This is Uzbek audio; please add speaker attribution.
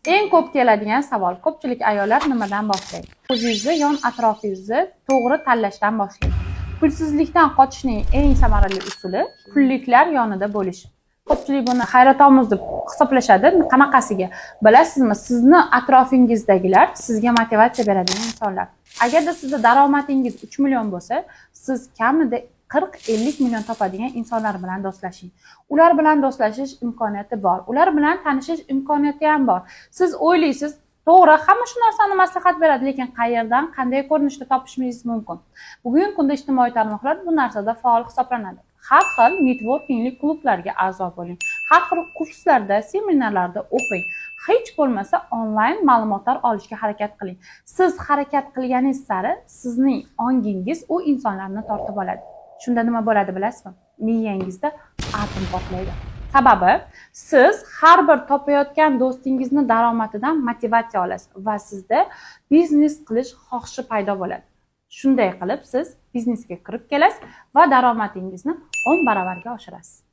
Speaker 1: Eng ko'p keladigan savol, ko'pchilik ayollar nimadan boshlaydi? O'zingizni, yon atrofingizni to'g'ri tanlashdan boshlang. Pulsizlikdan qochishning eng samarali usuli pulliklar yonida bo'lish. Ko'pchilik buni hayratomuz deb hisoblashadi. Qanaqasiga? Bilasizmi, sizni atrofingizdagilar sizga motivatsiya beradigan insonlar. Agarda sizning daromadingiz 3 million bo'lsa, siz kamida 40-50 million topadigan insonlar bilan do'stlashing. Ular bilan do'stlashish imkoniyati bor. Ular bilan tanishish imkoniyati ham bor. Siz o'ylaysiz, to'g'ri, hamma shu narsani maslahat beradi, lekin qayerdan, qanday ko'rinishda topishingiz mumkin? Bugungi kunda ijtimoiy tarmoqlar bu narsada faol hisoblanadi. Har xil networkinglik klublarga a'zo bo'ling. Har xil kurslarda, seminarlarda o'qing. Hech bo'lmasa onlayn ma'lumotlar olishga harakat qiling. Siz harakat qilganingiz sari sizning ongingiz u insonlarni tortib oladi. Shunda nima bo'ladi bilasizmi? Miyangizda atom portlaydi. Sababi, siz har bir topayotgan do'stingizni daromadidan motivatsiya olasiz va sizda biznes qilish xohishi paydo bo'ladi. Shunday qilib siz biznesga kirib kelasiz va daromadingizni 10 baravarga oshirasiz.